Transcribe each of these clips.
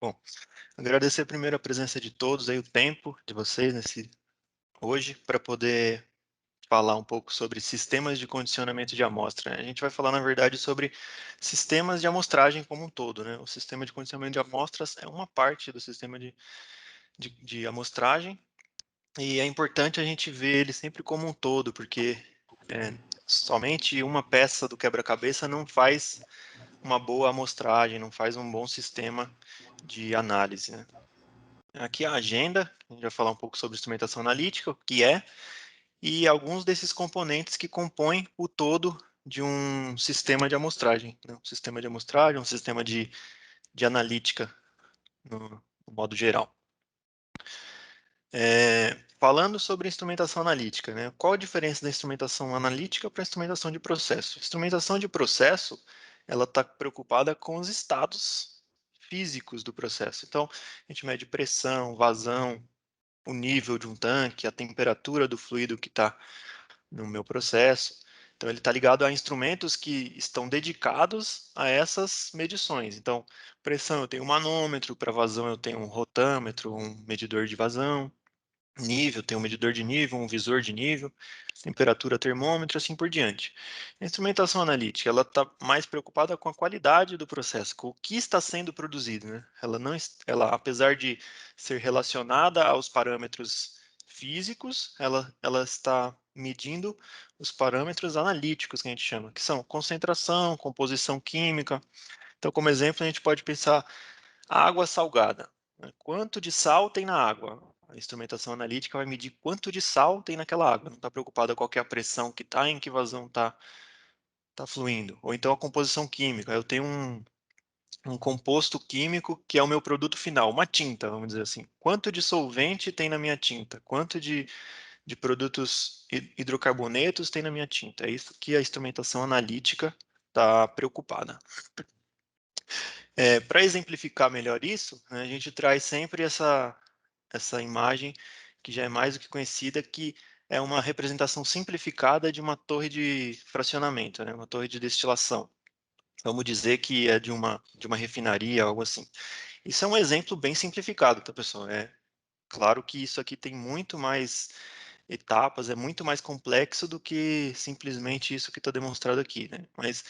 Bom, agradecer primeiro a presença de todos, aí, o tempo de vocês hoje, para poder falar um pouco sobre sistemas de condicionamento de amostra, né? A gente vai falar, na verdade, sobre sistemas de amostragem como um todo, né? O sistema de condicionamento de amostras é uma parte do sistema de amostragem, e é importante a gente ver ele sempre como um todo, porque somente uma peça do quebra-cabeça não faz uma boa amostragem, não faz um bom sistema de análise, né? Aqui a agenda, a gente vai falar um pouco sobre instrumentação analítica, o que é, e alguns desses componentes que compõem o todo de um sistema de amostragem, né? Um sistema de amostragem, um sistema de analítica, no modo geral. Falando sobre instrumentação analítica, né? Qual a diferença da instrumentação analítica para a instrumentação de processo? A instrumentação de processo, ela está preocupada com os estados físicos do processo. Então, a gente mede pressão, vazão, o nível de um tanque, a temperatura do fluido que está no meu processo. Então, ele está ligado a instrumentos que estão dedicados a essas medições. Então, pressão, eu tenho um manômetro, para vazão eu tenho um rotâmetro, um medidor de vazão. Nível, tem um medidor de nível, um visor de nível, temperatura, termômetro, assim por diante. A instrumentação analítica, ela está mais preocupada com a qualidade do processo, com o que está sendo produzido, né? Ela, apesar de ser relacionada aos parâmetros físicos, ela está medindo os parâmetros analíticos, que a gente chama, que são concentração, composição química. Então, como exemplo, a gente pode pensar água salgada, né? Quanto de sal tem na água? A instrumentação analítica vai medir quanto de sal tem naquela água. Não está preocupada qual que é a pressão que está, em que vazão tá fluindo. Ou então a composição química. Eu tenho um composto químico que é o meu produto final, uma tinta, vamos dizer assim. Quanto de solvente tem na minha tinta? Quanto de produtos hidrocarbonetos tem na minha tinta? É isso que a instrumentação analítica está preocupada. Para exemplificar melhor isso, né, a gente traz sempre essa imagem que já é mais do que conhecida, que é uma representação simplificada de uma torre de fracionamento, né, uma torre de destilação. Vamos dizer que é de uma refinaria, algo assim. Isso é um exemplo bem simplificado, tá, pessoal? É claro que isso aqui tem muito mais etapas, é muito mais complexo do que simplesmente isso que está demonstrado aqui, né? Mas,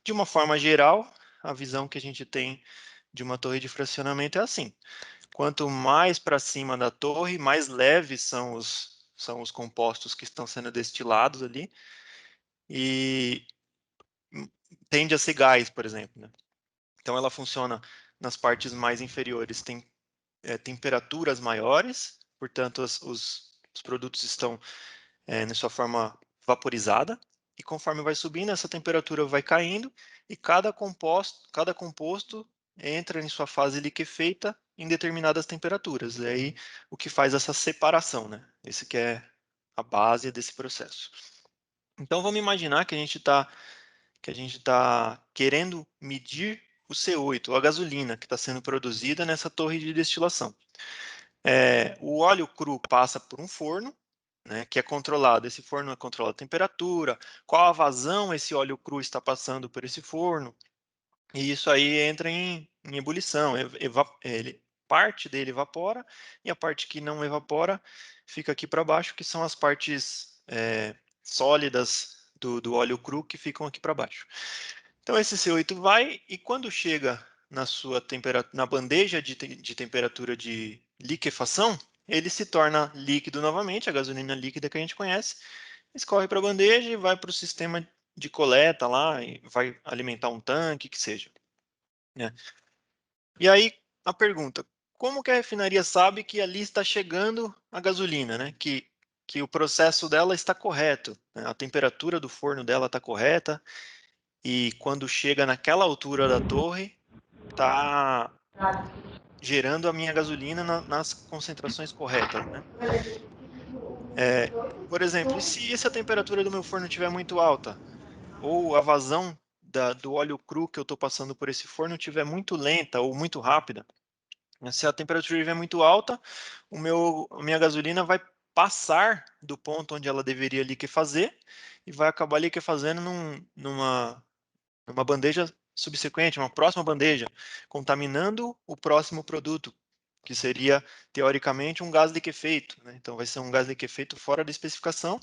de uma forma geral, a visão que a gente tem de uma torre de fracionamento é assim. Quanto mais para cima da torre, mais leves são os compostos que estão sendo destilados ali, e tende a ser gás, por exemplo, né? Então, ela funciona nas partes mais inferiores, tem temperaturas maiores, portanto, os produtos estão na sua forma vaporizada, e conforme vai subindo, essa temperatura vai caindo, e cada composto entra em sua fase liquefeita em determinadas temperaturas. E aí, o que faz essa separação, né? Esse que é a base desse processo. Então, vamos imaginar que a gente tá querendo medir o CO8, a gasolina que está sendo produzida nessa torre de destilação. O óleo cru passa por um forno, né, que é controlado. Esse forno controla a temperatura, qual a vazão esse óleo cru está passando por esse forno, e isso aí entra em ebulição. Parte dele evapora, e a parte que não evapora fica aqui para baixo, que são as partes sólidas do óleo cru que ficam aqui para baixo. Então esse CO8 vai, e quando chega na sua na bandeja de temperatura de liquefação, ele se torna líquido novamente, a gasolina líquida que a gente conhece, escorre para a bandeja e vai para o sistema de coleta lá, e vai alimentar um tanque, que seja, né? E aí a pergunta, como que a refinaria sabe que ali está chegando a gasolina, né? Que o processo dela está correto, né? A temperatura do forno dela está correta, e quando chega naquela altura da torre, está gerando a minha gasolina nas concentrações corretas, né? Por exemplo, e se a temperatura do meu forno estiver muito alta, ou a vazão do óleo cru que eu estou passando por esse forno estiver muito lenta ou muito rápida, né? Se a temperatura estiver muito alta, a minha gasolina vai passar do ponto onde ela deveria liquefazer e vai acabar liquefazendo numa bandeja subsequente, uma próxima bandeja, contaminando o próximo produto, que seria, teoricamente, um gás liquefeito, né? Então, vai ser um gás liquefeito fora da especificação,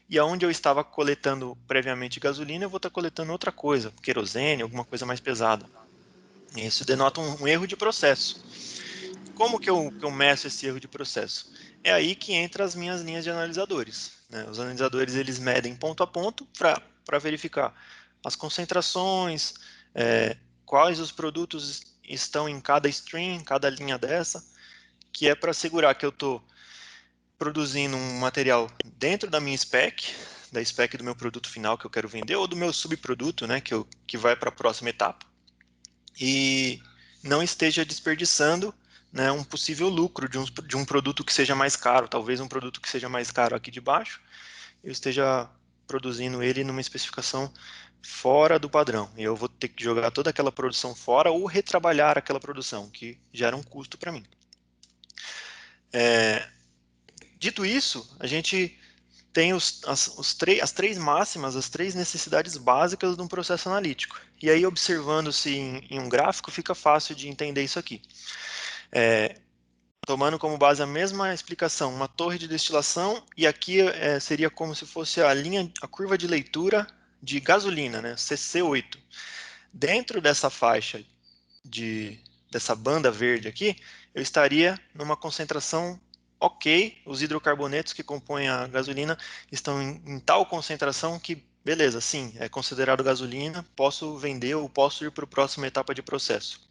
e aonde eu estava coletando previamente gasolina, eu vou estar coletando outra coisa, querosene, alguma coisa mais pesada. Isso denota um erro de processo. Como que eu meço esse erro de processo? É aí que entra as minhas linhas de analisadores, né? Os analisadores, eles medem ponto a ponto para verificar as concentrações, quais os produtos estão em cada stream, cada linha dessa, que é para assegurar que eu estou produzindo um material dentro da minha spec, da spec do meu produto final que eu quero vender, ou do meu subproduto, né, que vai para a próxima etapa. E não esteja desperdiçando, né, um possível lucro de um produto que seja mais caro, talvez um produto que seja mais caro aqui de baixo, eu esteja produzindo ele numa especificação fora do padrão. E eu vou ter que jogar toda aquela produção fora ou retrabalhar aquela produção, que gera um custo para mim. Dito isso, a gente tem as três máximas, as três necessidades básicas de um processo analítico. E aí, observando-se em um gráfico, fica fácil de entender isso aqui. Tomando como base a mesma explicação, uma torre de destilação, e aqui seria como se fosse a curva de leitura de gasolina, né, CC8. Dentro dessa faixa dessa banda verde aqui, eu estaria numa concentração ok, os hidrocarbonetos que compõem a gasolina estão em tal concentração que, beleza, sim, é considerado gasolina, posso vender ou posso ir para a próxima etapa de processo.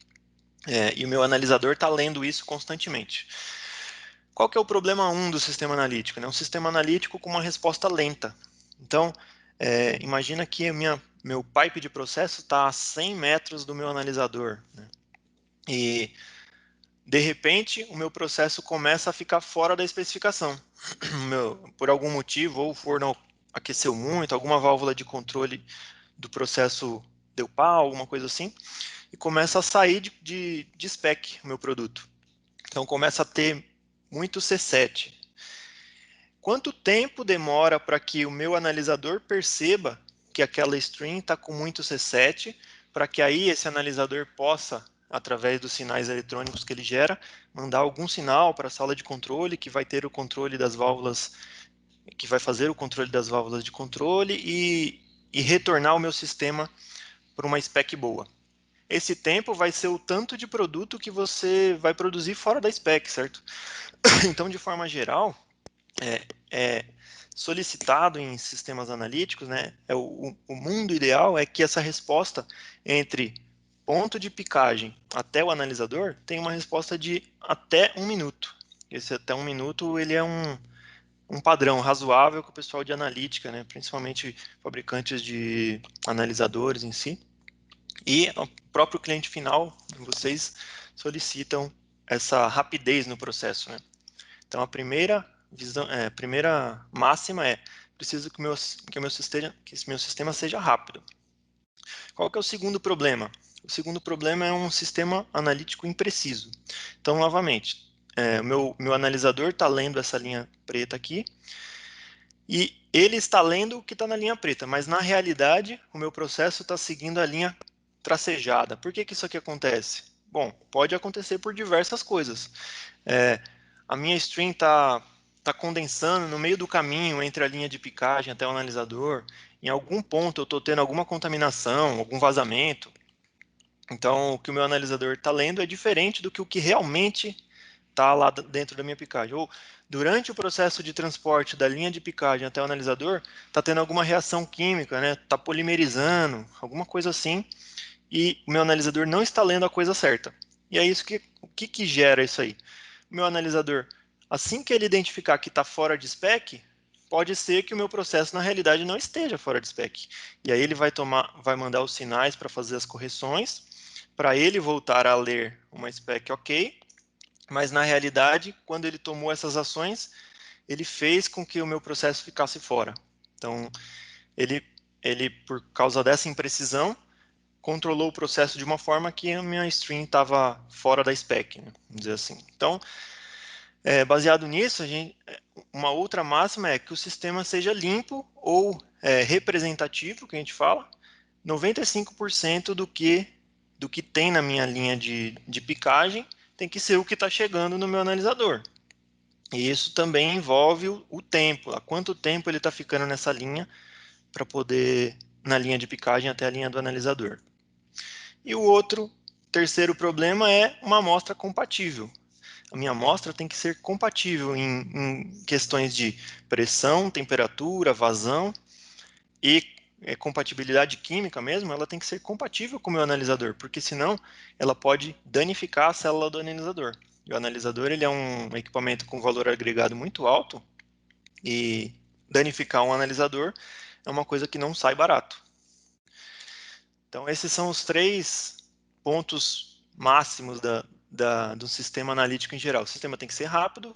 E o meu analisador está lendo isso constantemente. Qual que é o problema 1 do sistema analítico? Né? Um sistema analítico com uma resposta lenta. Então, imagina que meu pipe de processo está a 100 metros do meu analisador. Né? E, de repente, o meu processo começa a ficar fora da especificação. Por algum motivo, ou o forno aqueceu muito, alguma válvula de controle do processo deu pau, alguma coisa assim, e começa a sair de spec o meu produto. Então, começa a ter muito C7. Quanto tempo demora para que o meu analisador perceba que aquela string está com muito C7, para que aí esse analisador possa, através dos sinais eletrônicos que ele gera, mandar algum sinal para a sala de controle que vai ter o controle das válvulas, que vai fazer o controle das válvulas de controle e retornar o meu sistema para uma spec boa. Esse tempo vai ser o tanto de produto que você vai produzir fora da spec, certo? Então, de forma geral, é solicitado em sistemas analíticos, né, o mundo ideal é que essa resposta entre ponto de picagem até o analisador tenha uma resposta de até 1 minuto. Esse até 1 minuto ele é um padrão razoável que o pessoal de analítica, né, principalmente fabricantes de analisadores em si, e o próprio cliente final, vocês solicitam essa rapidez no processo, né? Então, a primeira máxima é: preciso que esse meu sistema seja rápido. Qual que é o segundo problema? O segundo problema é um sistema analítico impreciso. Então, novamente, meu analisador está lendo essa linha preta aqui e ele está lendo o que está na linha preta, mas na realidade o meu processo está seguindo a linha tracejada. Por que isso aqui acontece? Bom, pode acontecer por diversas coisas. A minha stream tá condensando no meio do caminho entre a linha de picagem até o analisador. Em algum ponto eu estou tendo alguma contaminação, algum vazamento. Então, o que o meu analisador está lendo é diferente do que o que realmente está lá dentro da minha picagem. Ou durante o processo de transporte da linha de picagem até o analisador, está tendo alguma reação química, né? Está polimerizando, alguma coisa assim, e o meu analisador não está lendo a coisa certa. E é isso o que gera isso aí? O meu analisador, assim que ele identificar que está fora de spec, pode ser que o meu processo na realidade não esteja fora de spec. E aí ele vai mandar os sinais para fazer as correções, para ele voltar a ler uma spec ok, mas na realidade, quando ele tomou essas ações, ele fez com que o meu processo ficasse fora. Então, ele, ele por causa dessa imprecisão, controlou o processo de uma forma que a minha stream estava fora da spec, né? Vamos dizer assim. Então, baseado nisso, uma outra máxima é que o sistema seja limpo ou representativo, que a gente fala, 95% do que tem na minha linha de picagem tem que ser o que está chegando no meu analisador. E isso também envolve o tempo, há quanto tempo ele está ficando nessa linha para poder, na linha de picagem até a linha do analisador. E o terceiro problema é uma amostra compatível. A minha amostra tem que ser compatível em questões de pressão, temperatura, vazão e compatibilidade química mesmo, ela tem que ser compatível com o meu analisador, porque senão ela pode danificar a célula do analisador. E o analisador ele é um equipamento com valor agregado muito alto e danificar um analisador é uma coisa que não sai barato. Então esses são os 3 pontos máximos do sistema analítico em geral. O sistema tem que ser rápido,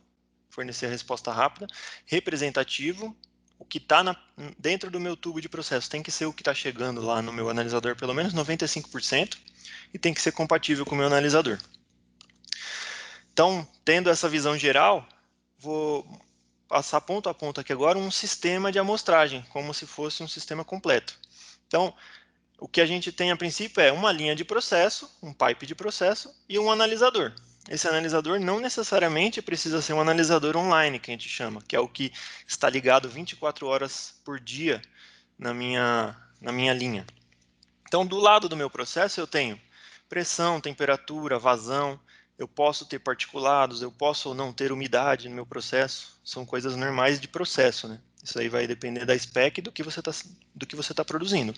fornecer a resposta rápida, representativo, o que está dentro do meu tubo de processo tem que ser o que está chegando lá no meu analisador, pelo menos 95%, e tem que ser compatível com o meu analisador. Então, tendo essa visão geral, vou passar ponto a ponto aqui agora um sistema de amostragem, como se fosse um sistema completo. Então, o que a gente tem a princípio é uma linha de processo, um pipe de processo e um analisador. Esse analisador não necessariamente precisa ser um analisador online, que a gente chama, que é o que está ligado 24 horas por dia na minha linha. Então, do lado do meu processo, eu tenho pressão, temperatura, vazão, eu posso ter particulados, eu posso ou não ter umidade no meu processo, são coisas normais de processo, né? Isso aí vai depender da spec do que você está produzindo.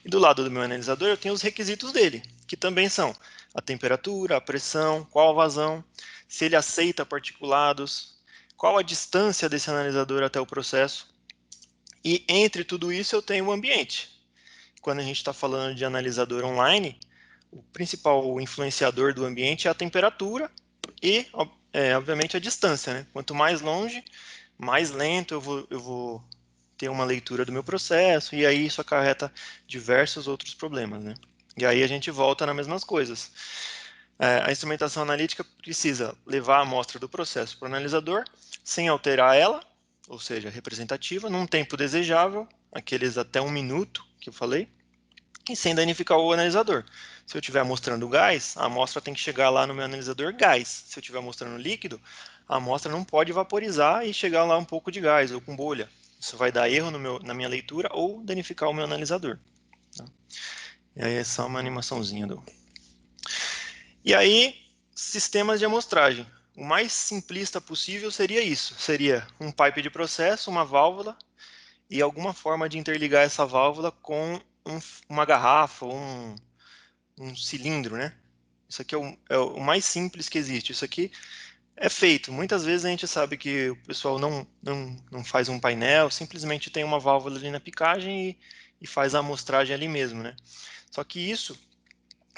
E do lado do meu analisador eu tenho os requisitos dele, que também são a temperatura, a pressão, qual a vazão, se ele aceita particulados, qual a distância desse analisador até o processo. E entre tudo isso eu tenho o ambiente. Quando a gente está falando de analisador online, o principal influenciador do ambiente é a temperatura e, obviamente, a distância, né? Quanto mais longe, mais lento eu vou ter uma leitura do meu processo, e aí isso acarreta diversos outros problemas, né? E aí a gente volta nas mesmas coisas. A instrumentação analítica precisa levar a amostra do processo para o analisador, sem alterar ela, ou seja, representativa, num tempo desejável, aqueles até 1 minuto que eu falei, e sem danificar o analisador. Se eu estiver mostrando gás, a amostra tem que chegar lá no meu analisador gás. Se eu estiver mostrando líquido, a amostra não pode vaporizar e chegar lá um pouco de gás ou com bolha. Isso vai dar erro na minha leitura ou danificar o meu analisador. Tá? E aí é só uma animaçãozinha do... E aí, sistemas de amostragem. O mais simplista possível seria isso. Seria um pipe de processo, uma válvula e alguma forma de interligar essa válvula com uma garrafa, um cilindro, né? Isso aqui é o mais simples que existe. Isso aqui é feito. Muitas vezes a gente sabe que o pessoal não faz um painel, simplesmente tem uma válvula ali na picagem e faz a amostragem ali mesmo, né? Só que isso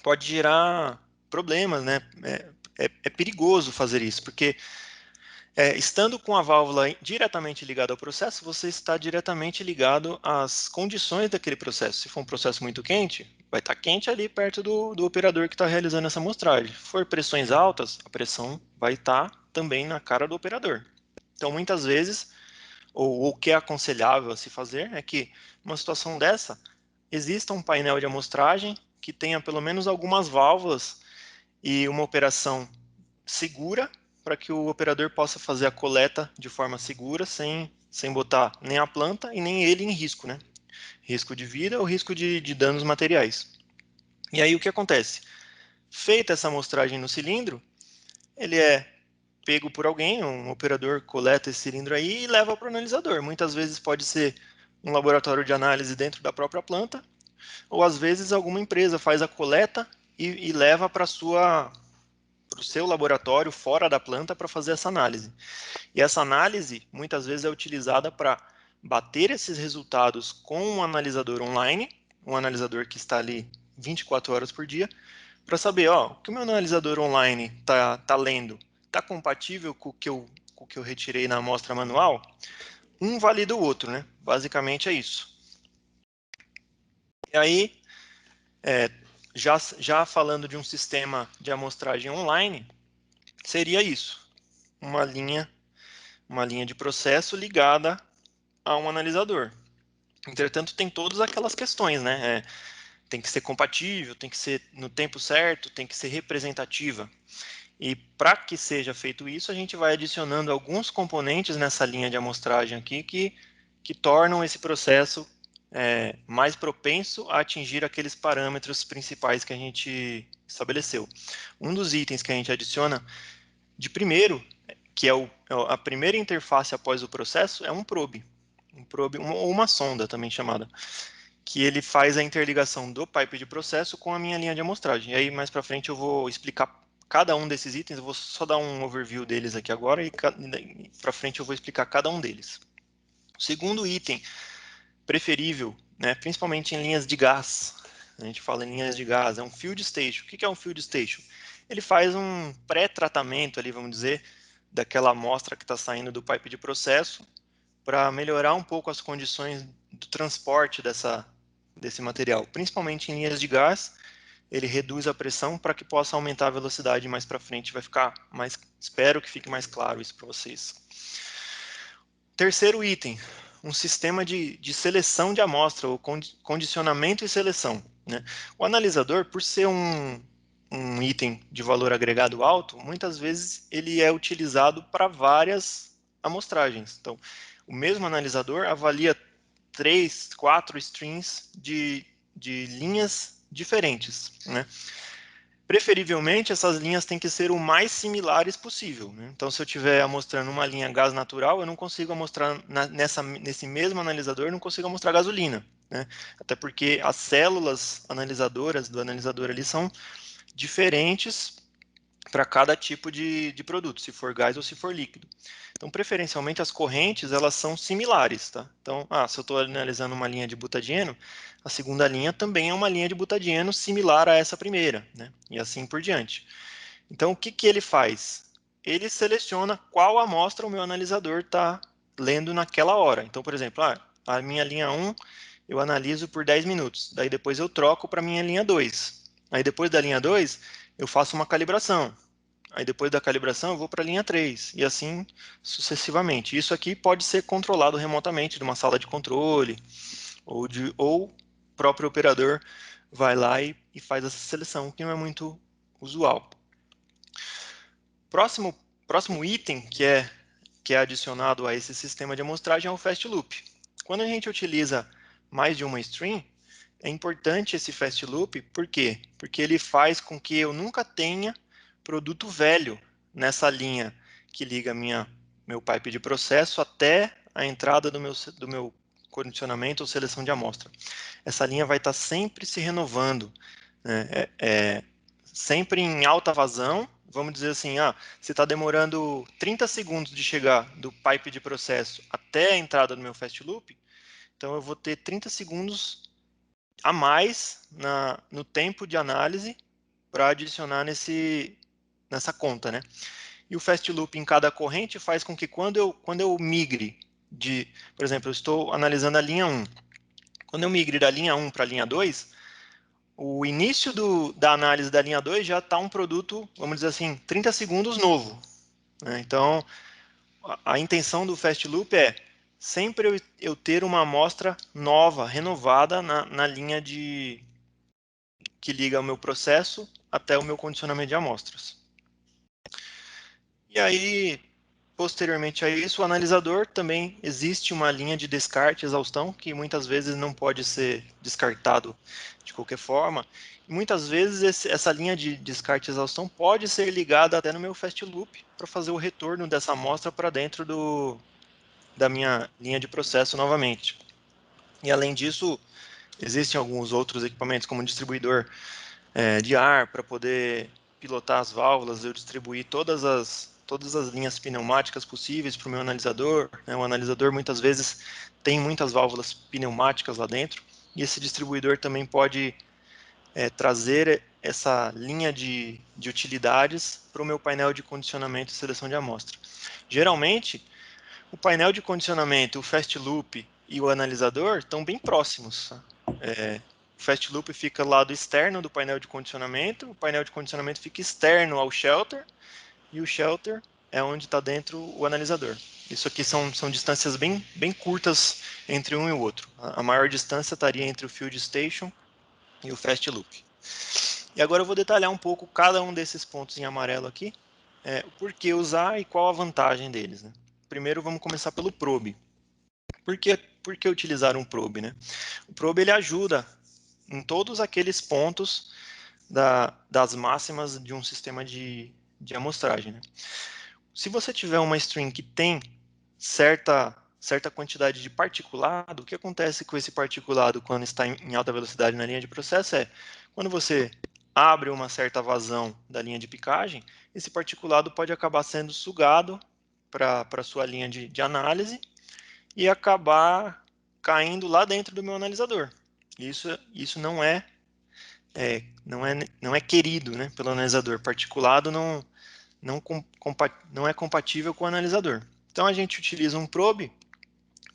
pode gerar problemas, né? É perigoso fazer isso, porque estando com a válvula diretamente ligada ao processo, você está diretamente ligado às condições daquele processo. Se for um processo muito quente, vai estar quente ali perto do operador que está realizando essa amostragem. Se for pressões altas, a pressão vai estar também na cara do operador. Então, muitas vezes, ou o que é aconselhável a se fazer é que, numa situação dessa, exista um painel de amostragem que tenha pelo menos algumas válvulas e uma operação segura para que o operador possa fazer a coleta de forma segura, sem botar nem a planta e nem ele em risco, né? Risco de vida ou risco de danos materiais. E aí o que acontece? Feita essa amostragem no cilindro, ele é pego por alguém, um operador coleta esse cilindro aí e leva para o analisador. Muitas vezes pode ser um laboratório de análise dentro da própria planta, ou às vezes alguma empresa faz a coleta e leva para o seu laboratório fora da planta para fazer essa análise. E essa análise muitas vezes é utilizada para bater esses resultados com um analisador online, um analisador que está ali 24 horas por dia, para saber, ó, o que o meu analisador online tá lendo, está compatível com o que eu retirei na amostra manual? Um valida o outro, né? Basicamente é isso. E aí, já falando de um sistema de amostragem online, seria isso, uma linha de processo ligada a um analisador. Entretanto, tem todas aquelas questões, né? tem que ser compatível, tem que ser no tempo certo, tem que ser representativa. E para que seja feito isso, a gente vai adicionando alguns componentes nessa linha de amostragem aqui que tornam esse processo mais propenso a atingir aqueles parâmetros principais que a gente estabeleceu. Um dos itens que a gente adiciona de primeiro, que é a primeira interface após o processo, é um probe. Ou uma sonda também chamada, que ele faz a interligação do pipe de processo com a minha linha de amostragem. E aí, mais para frente, eu vou explicar cada um desses itens, eu vou só dar um overview deles aqui agora, e para frente eu vou explicar cada um deles. O segundo item preferível, né, principalmente em linhas de gás, a gente fala em linhas de gás, é um field station. O que é um field station? Ele faz um pré-tratamento ali, vamos dizer, daquela amostra que está saindo do pipe de processo, para melhorar um pouco as condições do transporte desse material, principalmente em linhas de gás. Ele reduz a pressão para que possa aumentar a velocidade mais para frente. Vai ficar mais, espero que fique mais claro isso para vocês. Terceiro item, um sistema de seleção de amostra, ou condicionamento e seleção, né? O analisador, por ser um item de valor agregado alto, muitas vezes ele é utilizado para várias amostragens. Então, o mesmo analisador avalia 3, 4 strings de linhas diferentes, né? Preferivelmente, essas linhas têm que ser o mais similares possível, né? Então, se eu estiver amostrando uma linha gás natural, eu não consigo amostrar nesse mesmo analisador, eu não consigo amostrar gasolina, né? Até porque as células analisadoras do analisador ali são diferentes para cada tipo de produto, se for gás ou se for líquido. Então, preferencialmente, as correntes, elas são similares, tá? Então, se eu estou analisando uma linha de butadieno, a segunda linha também é uma linha de butadieno similar a essa primeira, né? E assim por diante. Então, o que ele faz? Ele seleciona qual amostra o meu analisador está lendo naquela hora. Então, por exemplo, a minha linha 1 eu analiso por 10 minutos. Daí depois eu troco para a minha linha 2. Aí depois da linha 2, eu faço uma calibração. Aí depois da calibração eu vou para a linha 3 e assim sucessivamente. Isso aqui pode ser controlado remotamente de uma sala de controle ou o próprio operador vai lá e faz essa seleção, que não é muito usual. Próximo item que é adicionado a esse sistema de amostragem é o Fast Loop. Quando a gente utiliza mais de uma stream, é importante esse Fast Loop, por quê? Porque ele faz com que eu nunca tenha produto velho nessa linha que liga meu pipe de processo até a entrada do meu condicionamento ou seleção de amostra. Essa linha vai estar sempre se renovando, né? Sempre em alta vazão. Vamos dizer assim, se está demorando 30 segundos de chegar do pipe de processo até a entrada do meu fast loop, então eu vou ter 30 segundos a mais no tempo de análise para adicionar nessa conta, né? E o fast loop em cada corrente faz com que quando eu migre por exemplo, eu estou analisando a linha 1. Quando eu migre da linha 1 para a linha 2, o início da análise da linha 2 já está um produto, vamos dizer assim, 30 segundos novo, né? Então, a intenção do Fast Loop é sempre eu ter uma amostra nova, renovada na linha que liga o meu processo até o meu condicionamento de amostras. E aí, posteriormente a isso, o analisador também existe uma linha de descarte e exaustão que muitas vezes não pode ser descartado de qualquer forma. E muitas vezes essa linha de descarte e exaustão pode ser ligada até no meu fast loop para fazer o retorno dessa amostra para dentro da minha linha de processo novamente. E além disso, existem alguns outros equipamentos como distribuidor de ar para poder pilotar as válvulas, eu distribuir todas as linhas pneumáticas possíveis para o meu analisador, né? O analisador muitas vezes tem muitas válvulas pneumáticas lá dentro, e esse distribuidor também pode trazer essa linha de utilidades para o meu painel de condicionamento e seleção de amostra. Geralmente, o painel de condicionamento, o fast loop e o analisador estão bem próximos. Tá? O fast loop fica do lado externo do painel de condicionamento, o painel de condicionamento fica externo ao shelter, e o shelter é onde está dentro o analisador. Isso aqui são distâncias bem curtas entre um e o outro. A maior distância estaria entre o field station e o fast loop. E agora eu vou detalhar um pouco cada um desses pontos em amarelo aqui, o porquê usar e qual a vantagem deles, né? Primeiro vamos começar pelo probe. Por que utilizar um probe, né? O probe ele ajuda em todos aqueles pontos das máximas de um sistema de amostragem, né? Se você tiver uma string que tem certa quantidade de particulado, o que acontece com esse particulado quando está em alta velocidade na linha de processo quando você abre uma certa vazão da linha de picagem, esse particulado pode acabar sendo sugado para a sua linha de análise e acabar caindo lá dentro do meu analisador. Isso não é querido, né, pelo analisador. Particulado não é compatível com o analisador. Então a gente utiliza um probe,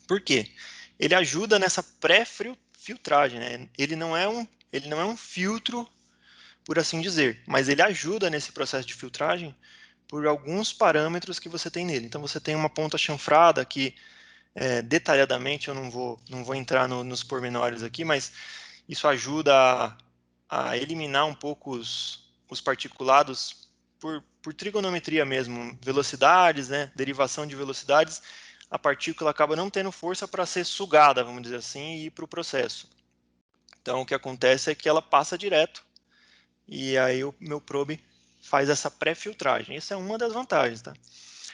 por quê? Ele ajuda nessa pré-filtragem, né? Ele não é um filtro, por assim dizer, mas ele ajuda nesse processo de filtragem por alguns parâmetros que você tem nele. Então você tem uma ponta chanfrada que detalhadamente eu não vou entrar nos pormenores aqui, mas isso ajuda a eliminar um pouco os particulados por trigonometria mesmo, velocidades, né, derivação de velocidades, a partícula acaba não tendo força para ser sugada, vamos dizer assim, e ir para o processo. Então, o que acontece é que ela passa direto, e aí o meu probe faz essa pré-filtragem. Essa é uma das vantagens, tá?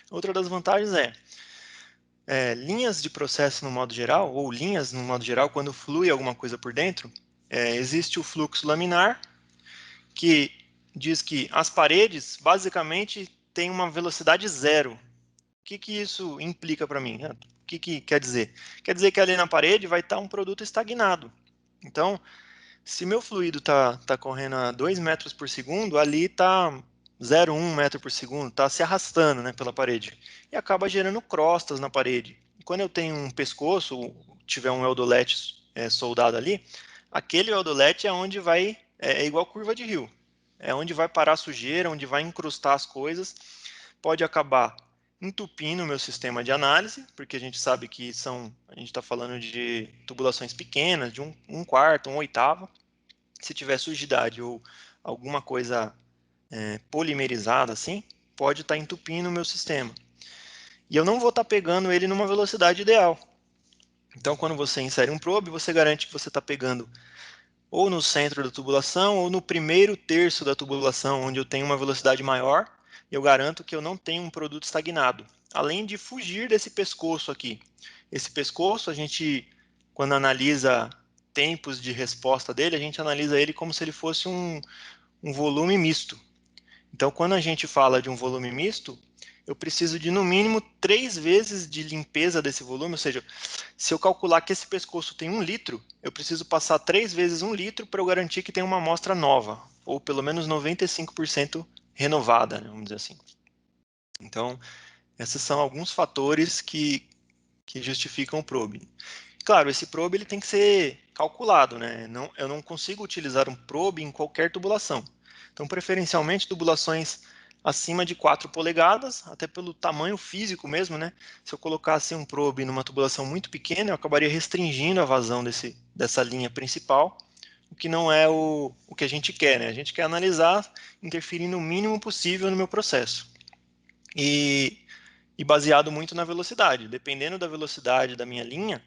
Outra das vantagens linhas de processo no modo geral, ou linhas no modo geral, quando flui alguma coisa por dentro, existe o fluxo laminar, que diz que as paredes basicamente têm uma velocidade zero. O que isso implica para mim? O que quer dizer? Quer dizer que ali na parede vai estar um produto estagnado. Então, se meu fluido tá correndo a 2 metros por segundo, ali está 0,1 metro por segundo, está se arrastando, né, pela parede. E acaba gerando crostas na parede. Quando eu tenho um pescoço, ou tiver um eldolete soldado ali, aquele eldolete é onde vai, é igual curva de rio. É onde vai parar a sujeira, onde vai incrustar as coisas. Pode acabar entupindo o meu sistema de análise, porque a gente sabe que a gente está falando de tubulações pequenas, de um quarto, um oitavo. Se tiver sujidade ou alguma coisa polimerizada assim, pode estar entupindo o meu sistema. E eu não vou estar pegando ele numa velocidade ideal. Então, quando você insere um probe, você garante que você está pegando ou no centro da tubulação ou no primeiro terço da tubulação, onde eu tenho uma velocidade maior, eu garanto que eu não tenho um produto estagnado. Além de fugir desse pescoço aqui. Esse pescoço, a gente, quando analisa tempos de resposta dele, a gente analisa ele como se ele fosse um volume misto. Então, quando a gente fala de um volume misto, eu preciso de no mínimo 3 vezes de limpeza desse volume, ou seja, se eu calcular que esse pescoço tem 1 litro, eu preciso passar 3 vezes 1 litro para eu garantir que tem uma amostra nova, ou pelo menos 95% renovada, né, vamos dizer assim. Então, esses são alguns fatores que justificam o probe. Claro, esse probe ele tem que ser calculado, né? Não, eu não consigo utilizar um probe em qualquer tubulação. Então, preferencialmente, tubulações acima de 4 polegadas, até pelo tamanho físico mesmo, né? Se eu colocasse um probe numa tubulação muito pequena, eu acabaria restringindo a vazão dessa linha principal, o que não é o que a gente quer, né? A gente quer analisar interferindo o mínimo possível no meu processo. E baseado muito na velocidade. Dependendo da velocidade da minha linha,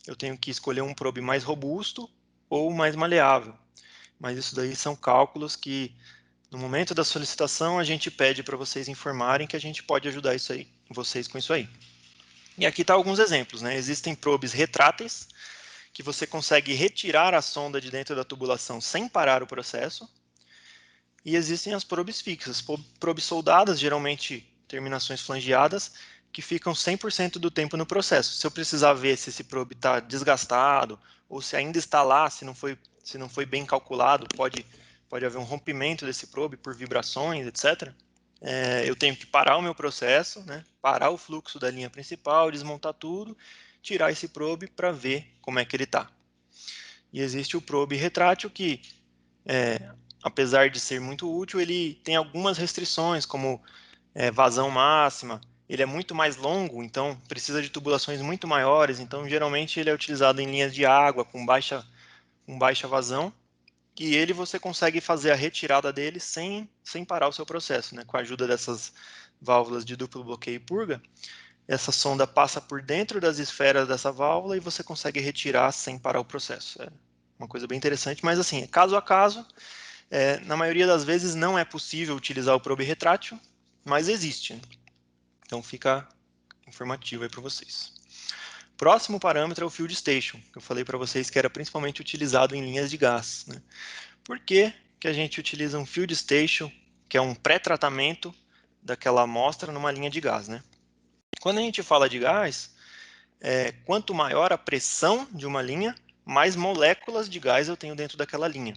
eu tenho que escolher um probe mais robusto ou mais maleável. Mas isso daí são cálculos que, no momento da solicitação, a gente pede para vocês informarem que a gente pode ajudar isso aí, vocês com isso aí. E aqui está alguns exemplos, né? Existem probes retráteis, que você consegue retirar a sonda de dentro da tubulação sem parar o processo. E existem as probes fixas, probes soldadas, geralmente terminações flangeadas, que ficam 100% do tempo no processo. Se eu precisar ver se esse probe está desgastado ou se ainda está lá, se não foi bem calculado, pode haver um rompimento desse probe por vibrações, etc. Eu tenho que parar o meu processo, né, parar o fluxo da linha principal, desmontar tudo, tirar esse probe para ver como é que ele está. E existe o probe retrátil que apesar de ser muito útil, ele tem algumas restrições, como vazão máxima. Ele é muito mais longo, então precisa de tubulações muito maiores. Então, geralmente, ele é utilizado em linhas de água com baixa vazão. e ele você consegue fazer a retirada dele sem parar o seu processo, né? Com a ajuda dessas válvulas de duplo bloqueio e purga, essa sonda passa por dentro das esferas dessa válvula e você consegue retirar sem parar o processo. É uma coisa bem interessante, mas assim, caso a caso, na maioria das vezes não é possível utilizar o probe retrátil, mas existe, né? Então fica informativo aí para vocês. Próximo parâmetro é o field station, que eu falei para vocês que era principalmente utilizado em linhas de gás, né? Por que que a gente utiliza um field station, que é um pré-tratamento daquela amostra numa linha de gás, né? Quando a gente fala de gás, quanto maior a pressão de uma linha, mais moléculas de gás eu tenho dentro daquela linha.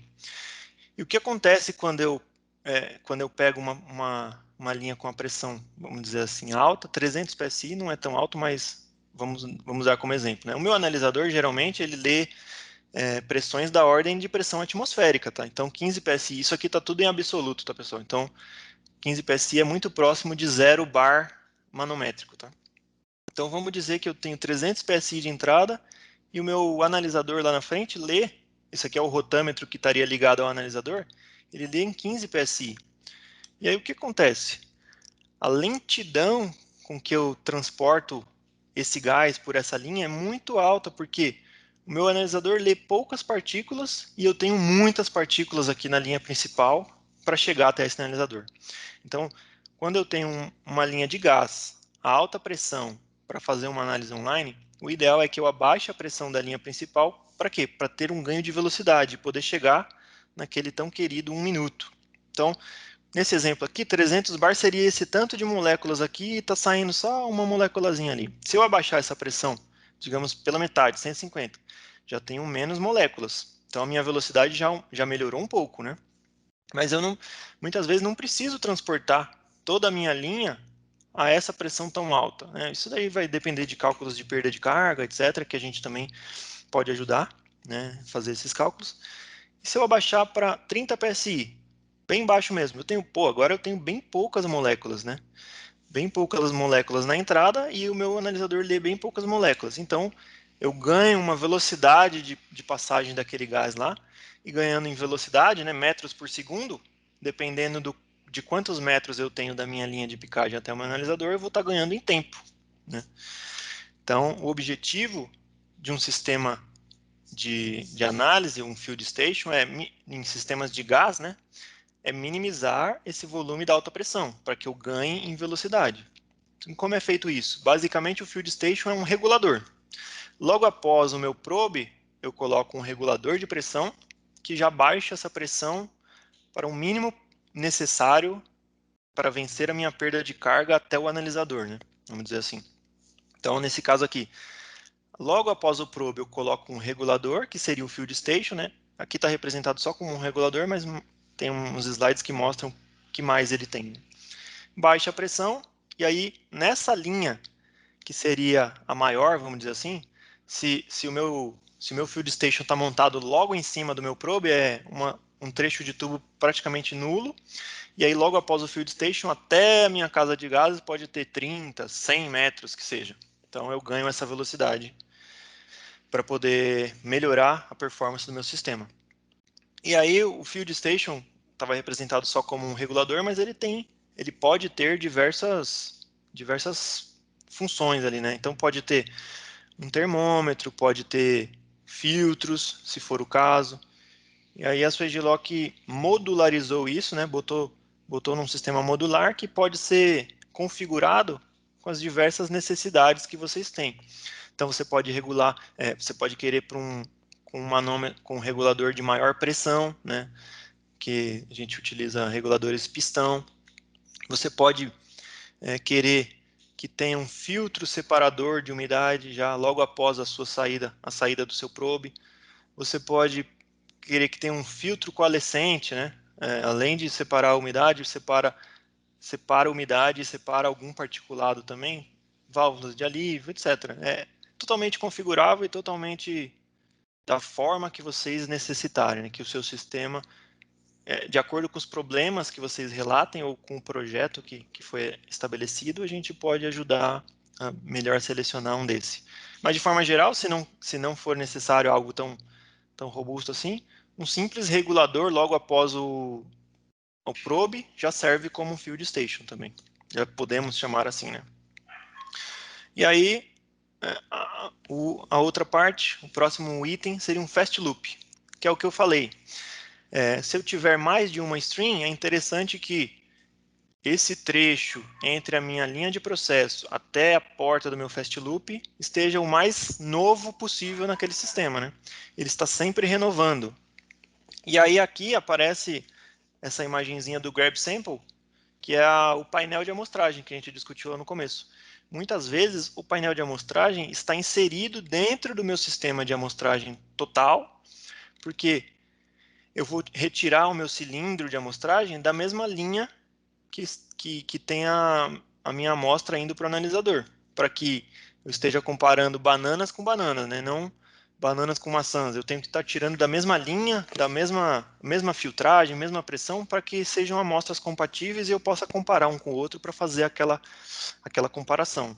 E o que acontece quando eu pego uma linha com a pressão, vamos dizer assim, alta, 300 psi não é tão alto, mas vamos usar como exemplo, né? O meu analisador, geralmente, ele lê pressões da ordem de pressão atmosférica, tá? Então, 15 psi, isso aqui está tudo em absoluto, tá, pessoal? Então, 15 psi é muito próximo de 0 bar manométrico, tá? Então, vamos dizer que eu tenho 300 psi de entrada e o meu analisador lá na frente lê, isso aqui é o rotâmetro que estaria ligado ao analisador, ele lê em 15 psi. E aí o que acontece? A lentidão com que eu transporto esse gás por essa linha é muito alta, porque o meu analisador lê poucas partículas e eu tenho muitas partículas aqui na linha principal para chegar até esse analisador. Então, quando eu tenho uma linha de gás a alta pressão para fazer uma análise online, o ideal é que eu abaixe a pressão da linha principal. Para quê? Para ter um ganho de velocidade e poder chegar naquele tão querido 1 minuto. Então, nesse exemplo aqui, 300 bar seria esse tanto de moléculas aqui e está saindo só uma moléculazinha ali. Se eu abaixar essa pressão, digamos pela metade, 150, já tenho menos moléculas. Então a minha velocidade já melhorou um pouco, né? Mas eu não, muitas vezes não preciso transportar toda a minha linha a essa pressão tão alta, né? Isso daí vai depender de cálculos de perda de carga, etc., que a gente também pode ajudar, né, fazer esses cálculos. E se eu abaixar para 30 psi, bem baixo mesmo, agora eu tenho bem poucas moléculas, né? Bem poucas moléculas na entrada e o meu analisador lê bem poucas moléculas. Então, eu ganho uma velocidade de passagem daquele gás lá, e ganhando em velocidade, né, metros por segundo, dependendo de quantos metros eu tenho da minha linha de picagem até o meu analisador, eu vou estar ganhando em tempo, né? Então, o objetivo de um sistema de análise, um field station, em sistemas de gás, né, é minimizar esse volume da alta pressão, para que eu ganhe em velocidade. Como é feito isso? Basicamente, o field station é um regulador. Logo após o meu probe, eu coloco um regulador de pressão que já baixa essa pressão para o mínimo necessário para vencer a minha perda de carga até o analisador, né? Vamos dizer assim. Então, nesse caso aqui, logo após o probe, eu coloco um regulador, que seria o field station, né? Aqui está representado só como um regulador, mas tem uns slides que mostram o que mais ele tem. Baixa a pressão, e aí, nessa linha que seria a maior, vamos dizer assim, se o meu field station está montado logo em cima do meu probe, é um trecho de tubo praticamente nulo, e aí logo após o field station, até a minha casa de gases pode ter 30, 100 metros que seja. Então eu ganho essa velocidade para poder melhorar a performance do meu sistema. E aí o field station estava representado só como um regulador, mas ele pode ter diversas funções ali, né? Então pode ter um termômetro, pode ter filtros, se for o caso. E aí a Swagelok modularizou isso, né? Botou num sistema modular que pode ser configurado com as diversas necessidades que vocês têm. Então você pode regular, você pode querer para com um regulador de maior pressão, né? Que a gente utiliza reguladores pistão. Você pode querer que tenha um filtro separador de umidade já logo após a saída do seu probe. Você pode querer que tenha um filtro coalescente, né? Além de separar a umidade, separa a umidade e separa algum particulado também, válvulas de alívio, etc. É totalmente configurável e totalmente da forma que vocês necessitarem, né? Que o seu sistema, de acordo com os problemas que vocês relatem ou com o projeto que foi estabelecido, a gente pode ajudar a melhor selecionar um desse. Mas de forma geral, se não for necessário algo tão robusto assim, um simples regulador logo após o probe já serve como um field station também. Já podemos chamar assim, né? E aí, a outra parte, o próximo item seria um fast loop, que é o que eu falei. Se eu tiver mais de uma string, é interessante que esse trecho entre a minha linha de processo até a porta do meu fast loop esteja o mais novo possível naquele sistema, né? Ele está sempre renovando. E aí aqui aparece essa imagenzinha do grab sample, que é o painel de amostragem que a gente discutiu lá no começo. Muitas vezes o painel de amostragem está inserido dentro do meu sistema de amostragem total, porque eu vou retirar o meu cilindro de amostragem da mesma linha que tem a minha amostra indo para o analisador, para que eu esteja comparando bananas com bananas, né? Não bananas com maçãs. Eu tenho que estar tirando da mesma linha, da mesma filtragem, mesma pressão, para que sejam amostras compatíveis e eu possa comparar um com o outro para fazer aquela comparação.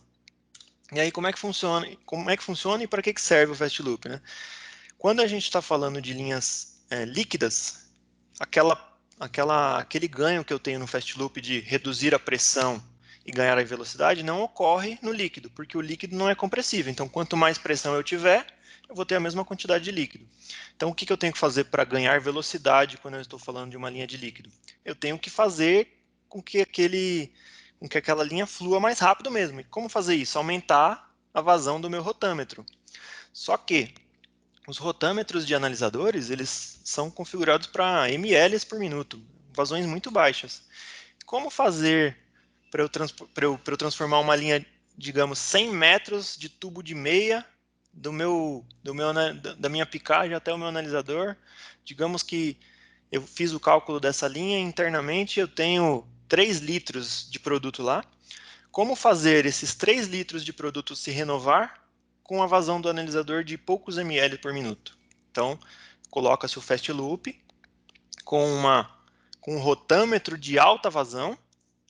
E aí, como é que funciona? Como é que funciona e para que serve o fast loop, né? Quando a gente está falando de linhas líquidas, aquele ganho que eu tenho no fast loop de reduzir a pressão e ganhar a velocidade não ocorre no líquido, porque o líquido não é compressível. Então, quanto mais pressão eu tiver, eu vou ter a mesma quantidade de líquido. Então, o que eu tenho que fazer para ganhar velocidade quando eu estou falando de uma linha de líquido? Eu tenho que fazer com que aquela linha flua mais rápido mesmo. E como fazer isso? Aumentar a vazão do meu rotâmetro. Só que os rotâmetros de analisadores, eles são configurados para ml por minuto, vazões muito baixas. Como fazer para eu transformar uma linha, digamos, 100 metros de tubo de meia da minha picagem até o meu analisador? Digamos que eu fiz o cálculo dessa linha internamente, eu tenho 3 litros de produto lá. Como fazer esses 3 litros de produto se renovar com a vazão do analisador de poucos ml por minuto? Então, coloca-se o fast loop com um rotâmetro de alta vazão,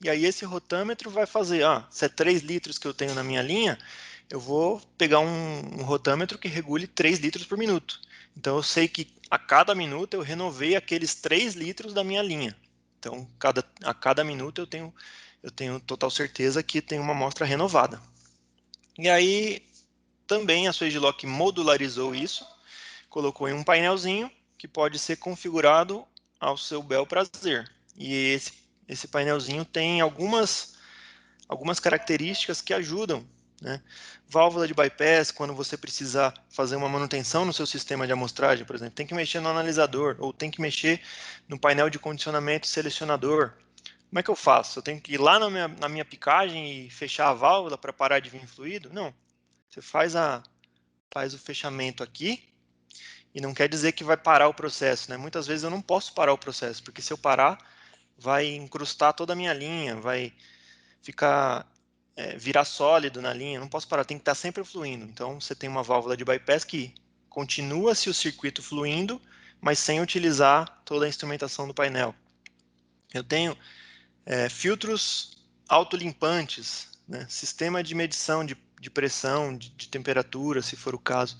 e aí esse rotâmetro vai fazer, se é 3 litros que eu tenho na minha linha, eu vou pegar um rotâmetro que regule 3 litros por minuto. Então eu sei que a cada minuto eu renovei aqueles 3 litros da minha linha. Então a cada minuto eu tenho total certeza que tem uma amostra renovada. E aí também a Swagelok modularizou isso, colocou em um painelzinho que pode ser configurado ao seu bel prazer. E esse painelzinho tem algumas características que ajudam, né? Válvula de bypass, quando você precisar fazer uma manutenção no seu sistema de amostragem, por exemplo, tem que mexer no analisador ou tem que mexer no painel de condicionamento selecionador. Como é que eu faço? Eu tenho que ir lá na minha picagem e fechar a válvula para parar de vir fluido? Não. Você faz o fechamento aqui e não quer dizer que vai parar o processo, né? Muitas vezes eu não posso parar o processo, porque se eu parar, vai incrustar toda a minha linha, vai virar sólido na linha, não posso parar, tem que estar sempre fluindo. Então você tem uma válvula de bypass que continua-se o circuito fluindo, mas sem utilizar toda a instrumentação do painel. Eu tenho filtros autolimpantes, né? Sistema de medição de pressão, de temperatura, se for o caso.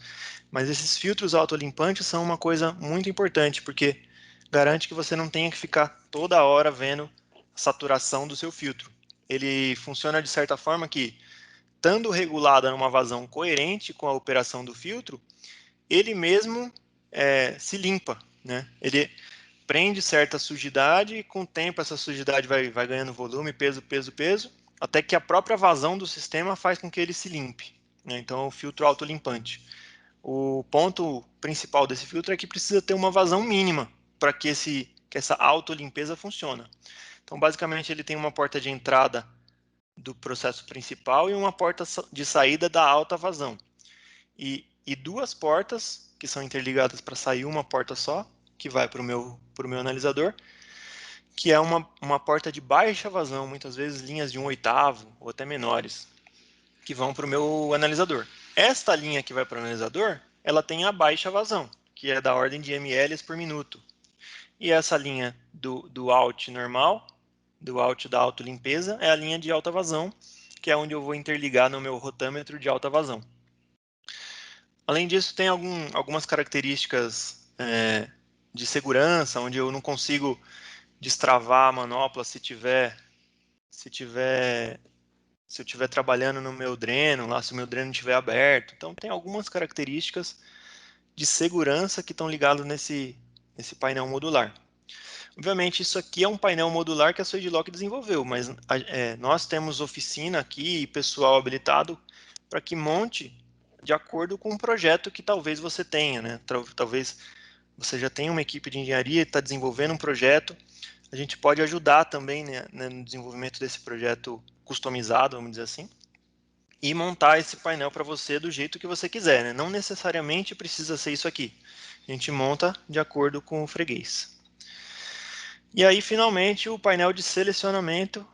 Mas esses filtros autolimpantes são uma coisa muito importante, porque garante que você não tenha que ficar toda hora vendo a saturação do seu filtro. Ele funciona de certa forma que, estando regulada numa vazão coerente com a operação do filtro, ele mesmo se limpa, né? Ele prende certa sujidade e com o tempo essa sujidade vai ganhando volume, peso, peso, peso, até que a própria vazão do sistema faz com que ele se limpe, né? Então é o filtro autolimpante. O ponto principal desse filtro é que precisa ter uma vazão mínima para que essa autolimpeza funcione. Então, basicamente, ele tem uma porta de entrada do processo principal e uma porta de saída da alta vazão. E duas portas que são interligadas para sair uma porta só, que vai para o meu analisador, que é uma porta de baixa vazão, muitas vezes linhas de 1/8 ou até menores, que vão para o meu analisador. Esta linha que vai para o analisador, ela tem a baixa vazão, que é da ordem de ml por minuto. E essa linha do out normal, do out da autolimpeza, é a linha de alta vazão, que é onde eu vou interligar no meu rotâmetro de alta vazão. Além disso, tem algumas características de segurança, onde eu não consigo destravar a manopla se tiver se eu estiver trabalhando no meu dreno, lá se o meu dreno estiver aberto. Então tem algumas características de segurança que estão ligadas nesse painel modular. Obviamente, isso aqui é um painel modular que a Swedlock desenvolveu, mas nós temos oficina aqui e pessoal habilitado para que monte de acordo com o projeto que talvez você tenha, né? Talvez você já tenha uma equipe de engenharia e está desenvolvendo um projeto. A gente pode ajudar também, né, no desenvolvimento desse projeto customizado, vamos dizer assim, e montar esse painel para você do jeito que você quiser, né? Não necessariamente precisa ser isso aqui. A gente monta de acordo com o freguês. E aí, finalmente, o painel de selecionamento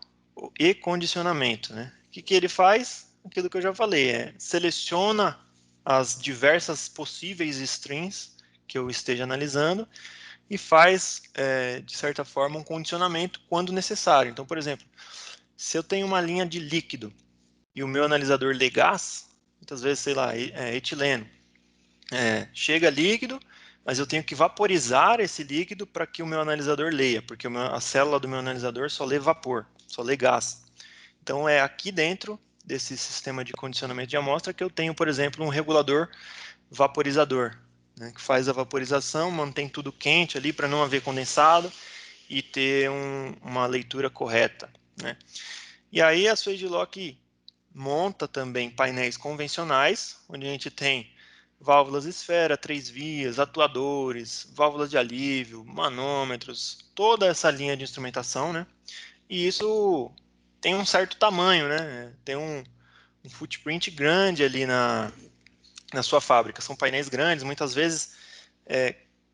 e condicionamento, né? O que ele faz? Aquilo que eu já falei, seleciona as diversas possíveis strings que eu esteja analisando e faz, de certa forma, um condicionamento quando necessário. Então, por exemplo, se eu tenho uma linha de líquido e o meu analisador lê gás, muitas vezes, sei lá, etileno, chega líquido, mas eu tenho que vaporizar esse líquido para que o meu analisador leia, porque a célula do meu analisador só lê vapor, só lê gás. Então é aqui dentro desse sistema de condicionamento de amostra que eu tenho, por exemplo, um regulador vaporizador, né, que faz a vaporização, mantém tudo quente ali para não haver condensado e ter uma leitura correta, né? E aí a Swedlock monta também painéis convencionais, onde a gente tem válvulas esfera, 3 vias, atuadores, válvulas de alívio, manômetros, toda essa linha de instrumentação, né? E isso tem um certo tamanho, né? Tem um footprint grande ali na sua fábrica. São painéis grandes, muitas vezes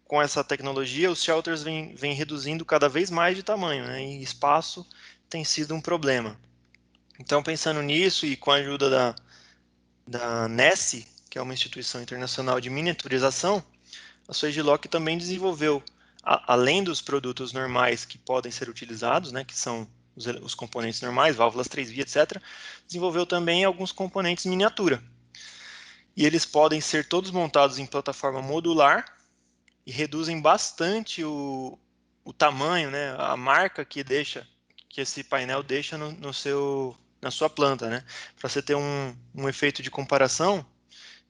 com essa tecnologia os shelters vêm reduzindo cada vez mais de tamanho, né? E espaço tem sido um problema. Então, pensando nisso e com a ajuda da NESSE, que é uma instituição internacional de miniaturização, a Swedlock também desenvolveu, além dos produtos normais que podem ser utilizados, né, que são os componentes normais, válvulas 3 vias, etc., desenvolveu também alguns componentes miniatura. E eles podem ser todos montados em plataforma modular e reduzem bastante o tamanho, né, a marca que esse painel deixa na sua planta, né? Para você ter um efeito de comparação,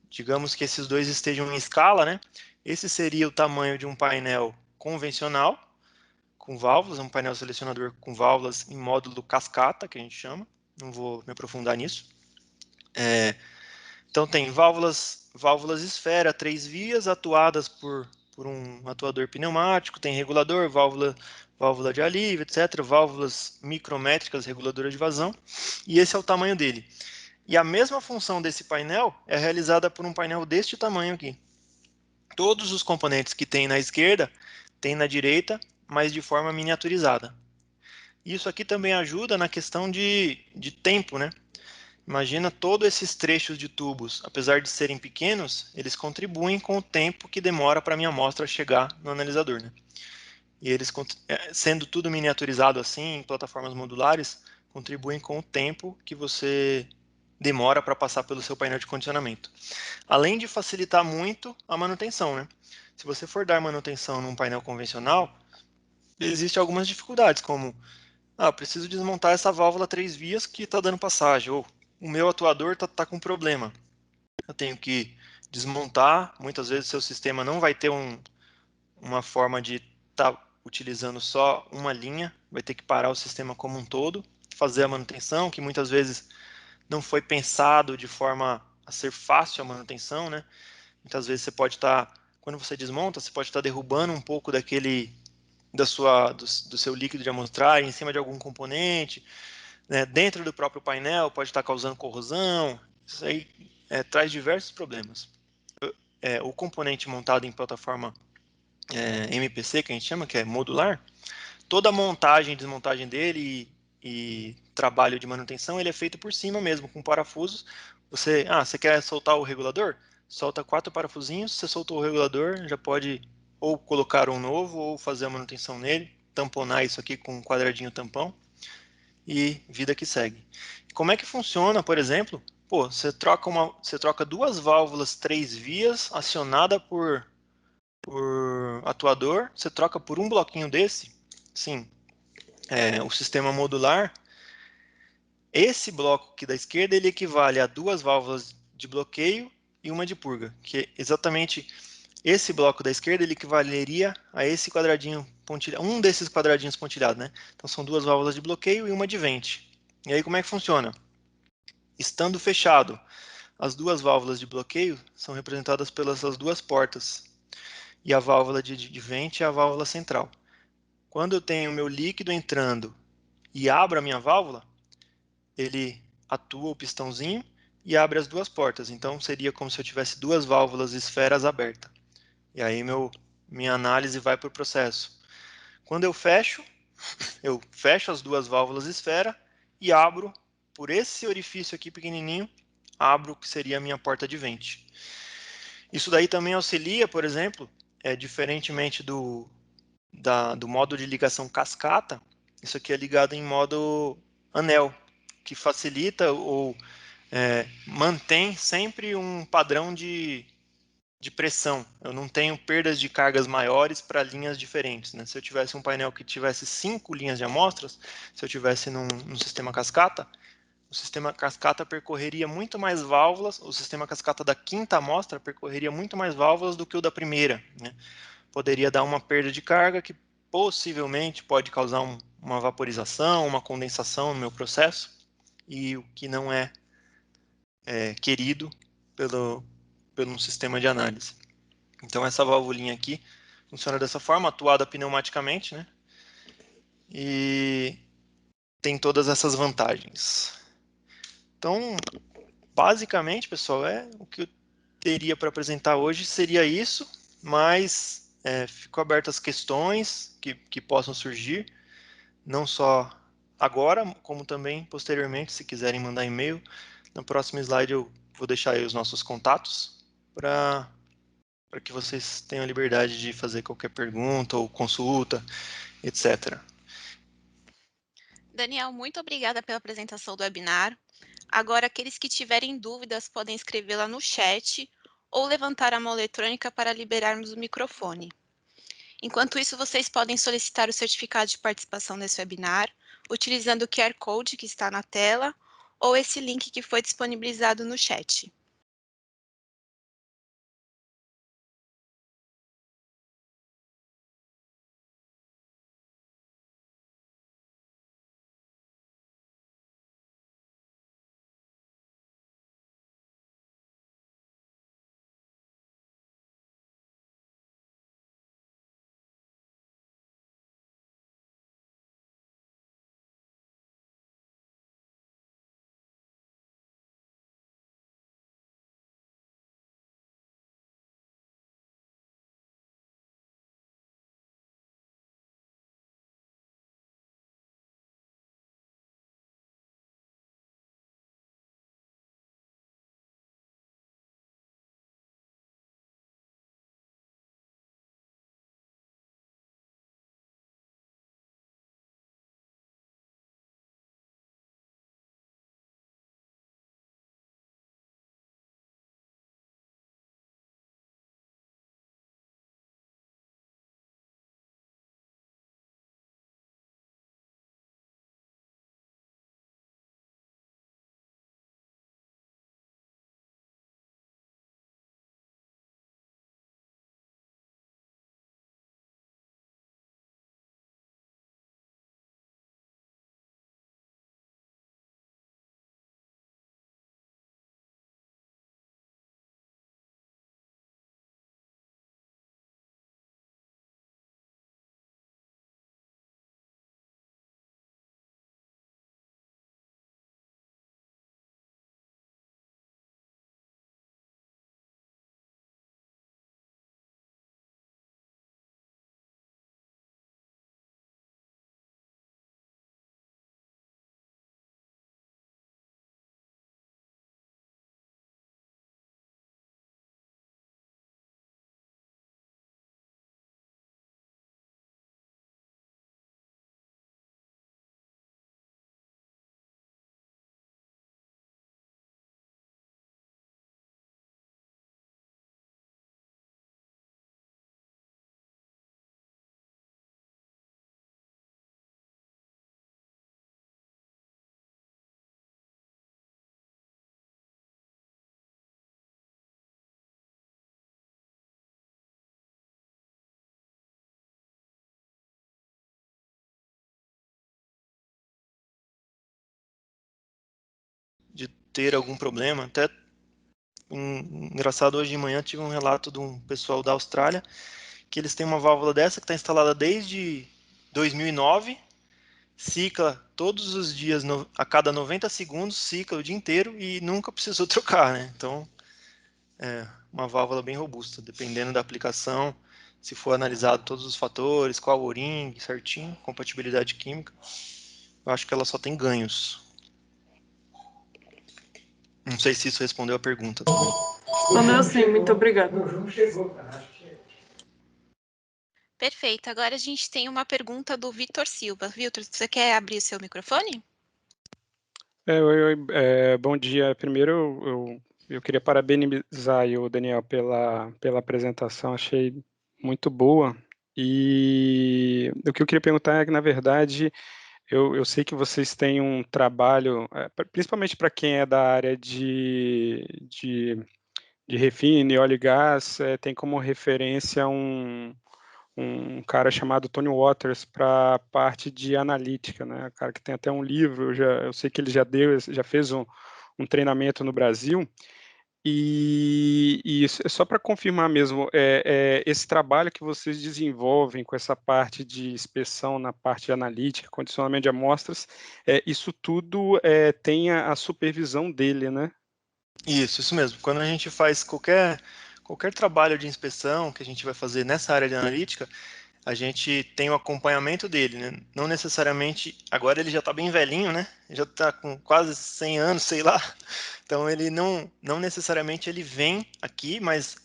digamos que esses dois estejam em escala, né? Esse seria o tamanho de um painel convencional, com válvulas, um painel selecionador com válvulas em módulo cascata, que a gente chama. Não vou me aprofundar nisso. Então tem válvulas esfera, 3 vias, atuadas por um atuador pneumático, tem regulador, válvula de alívio, etc. Válvulas micrométricas, reguladoras de vazão, e esse é o tamanho dele. E a mesma função desse painel é realizada por um painel deste tamanho aqui. Todos os componentes que tem na esquerda, tem na direita, mas de forma miniaturizada. Isso aqui também ajuda na questão de tempo, né? Imagina todos esses trechos de tubos, apesar de serem pequenos, eles contribuem com o tempo que demora para a minha amostra chegar no analisador, né? E eles, sendo tudo miniaturizado assim, em plataformas modulares, contribuem com o tempo que você demora para passar pelo seu painel de condicionamento. Além de facilitar muito a manutenção, né? Se você for dar manutenção num painel convencional, existem algumas dificuldades, como preciso desmontar essa válvula 3 vias que está dando passagem, ou o meu atuador está com problema. Eu tenho que desmontar, muitas vezes seu sistema não vai ter uma forma de estar utilizando só uma linha, vai ter que parar o sistema como um todo, fazer a manutenção, que muitas vezes não foi pensado de forma a ser fácil a manutenção, né? Muitas vezes você pode estar, quando você desmonta, você pode estar derrubando um pouco do seu líquido de amostragem em cima de algum componente, né? Dentro do próprio painel pode estar causando corrosão, isso aí traz diversos problemas. O componente montado em plataforma MPC, que a gente chama, que é modular, toda a montagem e desmontagem dele e trabalho de manutenção, ele é feito por cima mesmo, com parafusos. Você quer soltar o regulador? Solta 4 parafusinhos, você soltou o regulador, já pode ou colocar um novo ou fazer a manutenção nele, tamponar isso aqui com um quadradinho tampão e vida que segue. Como é que funciona, por exemplo? Pô, você troca 2 válvulas 3 vias acionada por atuador, você troca por um bloquinho desse, sim, o sistema modular, esse bloco aqui da esquerda, ele equivale a duas válvulas de bloqueio e uma de purga, que é exatamente esse bloco da esquerda, ele equivaleria a esse quadradinho pontilhado, um desses quadradinhos pontilhados, né? Então são duas válvulas de bloqueio e uma de vente. E aí como é que funciona? Estando fechado, as duas válvulas de bloqueio são representadas pelas duas portas, e a válvula de vente é a válvula central. Quando eu tenho o meu líquido entrando e abro a minha válvula, ele atua o pistãozinho e abre as duas portas. Então seria como se eu tivesse duas válvulas esferas abertas. E aí minha análise vai para o processo. Quando eu fecho as duas válvulas esfera e abro por esse orifício aqui pequenininho, abro o que seria a minha porta de vente. Isso daí também auxilia, por exemplo, diferentemente do modo de ligação cascata, isso aqui é ligado em modo anel, que facilita ou mantém sempre um padrão de pressão. Eu não tenho perdas de cargas maiores para linhas diferentes, né? Se eu tivesse um painel que tivesse 5 linhas de amostras, se eu tivesse num sistema cascata, o sistema cascata percorreria muito mais válvulas, o sistema cascata da quinta amostra percorreria muito mais válvulas do que o da primeira, né? Poderia dar uma perda de carga que possivelmente pode causar uma vaporização, uma condensação no meu processo, e o que não é querido pelo sistema de análise. Então essa valvulinha aqui funciona dessa forma, atuada pneumaticamente, né? E tem todas essas vantagens. Então, basicamente, pessoal, o que eu teria para apresentar hoje seria isso, mas fico aberto às questões que possam surgir, não só agora, como também posteriormente, se quiserem mandar e-mail. No próximo slide eu vou deixar aí os nossos contatos para que vocês tenham a liberdade de fazer qualquer pergunta ou consulta, etc. Daniel, muito obrigada pela apresentação do webinar. Agora, aqueles que tiverem dúvidas podem escrevê-la no chat ou levantar a mão eletrônica para liberarmos o microfone. Enquanto isso, vocês podem solicitar o certificado de participação nesse webinar, utilizando o QR Code que está na tela ou esse link que foi disponibilizado no chat. ter algum problema. Até engraçado, hoje de manhã tive um relato de um pessoal da Austrália que eles têm uma válvula dessa que está instalada desde 2009, cicla todos os dias, a cada 90 segundos, cicla o dia inteiro e nunca precisou trocar, né? Então, é uma válvula bem robusta, dependendo da aplicação, se for analisado todos os fatores, qual o O-ring certinho, compatibilidade química, eu acho que ela só tem ganhos. Não sei se isso respondeu a pergunta também. Respondeu sim, muito obrigada. Perfeito. Agora a gente tem uma pergunta do Vitor Silva. Vitor, você quer abrir o seu microfone? Bom dia. Primeiro, eu queria parabenizar aí o Daniel pela apresentação, achei muito boa. E o que eu queria perguntar é que, na verdade, eu sei que vocês têm um trabalho, principalmente para quem é da área de refino, óleo e gás, tem como referência um cara chamado Tony Waters para a parte de analítica, né? O cara que tem até um livro, eu sei que ele já fez um treinamento no Brasil. E só para confirmar mesmo, esse trabalho que vocês desenvolvem com essa parte de inspeção na parte analítica, condicionamento de amostras, isso tudo tem a supervisão dele, né? Isso mesmo. Quando a gente faz qualquer trabalho de inspeção que a gente vai fazer nessa área de analítica, a gente tem o acompanhamento dele, né? Não necessariamente, agora ele já está bem velhinho, né? Já está com quase 100 anos, sei lá. Então ele não necessariamente ele vem aqui, mas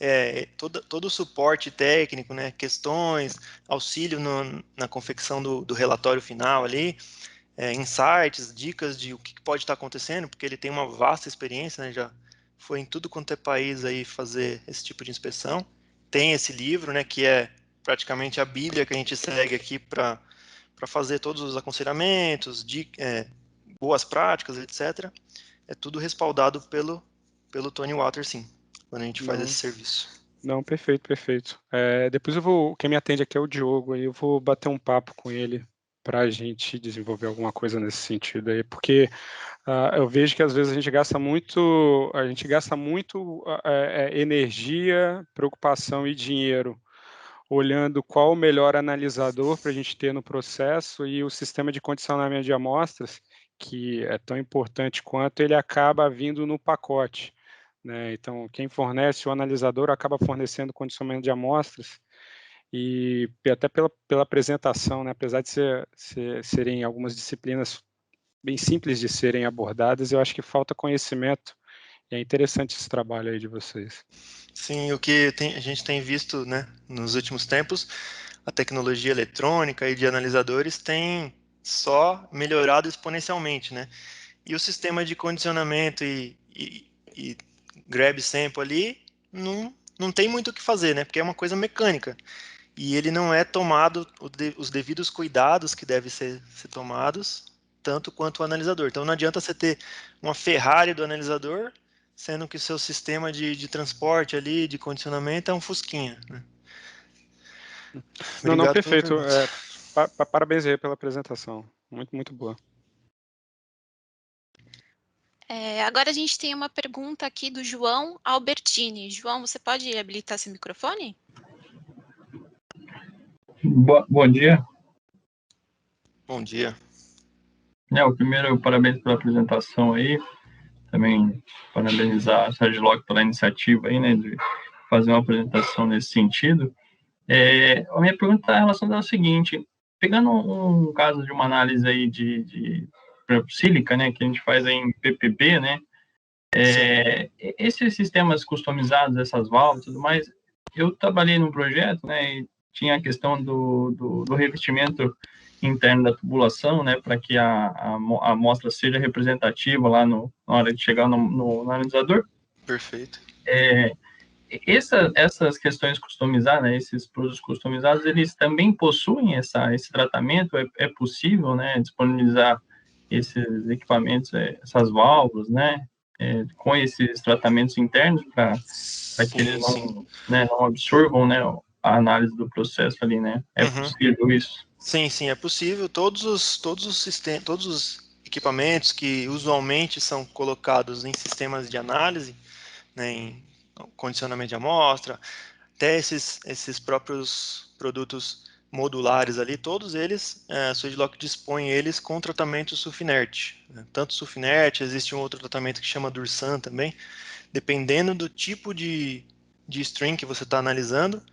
todo o suporte técnico, né? Questões, auxílio na confecção do relatório final ali, insights, dicas de o que pode estar acontecendo, porque ele tem uma vasta experiência, né? Já foi em tudo quanto é país aí fazer esse tipo de inspeção. Tem esse livro, né? Que é praticamente a Bíblia que a gente segue aqui para fazer todos os aconselhamentos, boas práticas, etc. É tudo respaldado pelo Tony Waters, sim, quando a gente faz esse serviço. Não, perfeito, perfeito. Depois quem me atende aqui é o Diogo, aí eu vou bater um papo com ele para a gente desenvolver alguma coisa nesse sentido aí, porque eu vejo que às vezes a gente gasta muito energia, preocupação e dinheiro olhando qual o melhor analisador para a gente ter no processo, e o sistema de condicionamento de amostras, que é tão importante quanto, ele acaba vindo no pacote, né? Então, quem fornece o analisador acaba fornecendo condicionamento de amostras, e até pela apresentação, né? Apesar de serem algumas disciplinas bem simples de serem abordadas, eu acho que falta conhecimento, e é interessante esse trabalho aí de vocês. Sim, o que a gente tem visto, né, nos últimos tempos, a tecnologia eletrônica e de analisadores tem só melhorado exponencialmente, né? E o sistema de condicionamento e grab sample ali não tem muito o que fazer, né? Porque é uma coisa mecânica. E ele não é tomado os devidos cuidados que devem ser tomados, tanto quanto o analisador. Então não adianta você ter uma Ferrari do analisador, sendo que o seu sistema de transporte ali, de condicionamento, é um Fusquinha, né? Não, Obrigado pela perfeito. pergunta. Parabéns aí pela apresentação. Muito, muito boa. Agora a gente tem uma pergunta aqui do João Albertini. João, você pode habilitar seu microfone? Bom dia. Bom dia. O primeiro, parabéns pela apresentação aí. Também parabenizar a Sagiloc pela iniciativa aí, né, de fazer uma apresentação nesse sentido. A minha pergunta está relacionada ao seguinte: pegando um caso de uma análise aí de sílica, né, que a gente faz aí em PPB, né, esses sistemas customizados, essas válvulas e tudo mais, eu trabalhei num projeto, né, e tinha a questão do revestimento interno da tubulação, né, para que a amostra seja representativa lá na hora de chegar no analisador. Perfeito. Essas questões customizadas, né, esses produtos customizados, eles também possuem esse tratamento? É possível, né, disponibilizar esses equipamentos, essas válvulas, né, com esses tratamentos internos para que eles não absorvam, né, a análise do processo ali, né? É possível isso? Sim, é possível. Todos os sistemas, todos os equipamentos que usualmente são colocados em sistemas de análise, né, em condicionamento de amostra, até esses próprios produtos modulares ali, todos eles, a Swedlock dispõe eles com tratamento sulfinerte, né? Tanto sulfinerte, existe um outro tratamento que chama Dursan também, dependendo do tipo de string que você está analisando,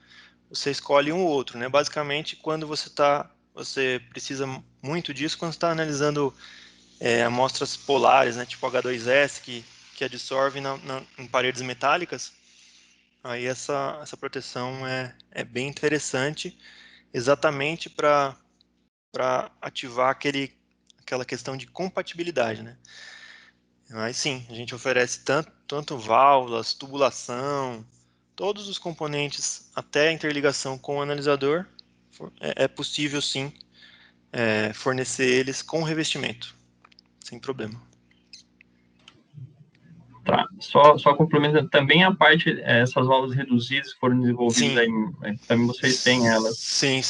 você escolhe um ou outro, né? Basicamente, quando você precisa muito disso quando está analisando amostras polares, né? Tipo H2S, que absorve em paredes metálicas. Aí essa proteção é bem interessante, exatamente para ativar aquela questão de compatibilidade, né? Mas sim, a gente oferece tanto válvulas, tubulação, todos os componentes, até a interligação com o analisador, é possível sim fornecer eles com revestimento, sem problema. Tá, só complementando, também a parte, essas válvulas reduzidas que foram desenvolvidas aí, também vocês têm elas. Sim.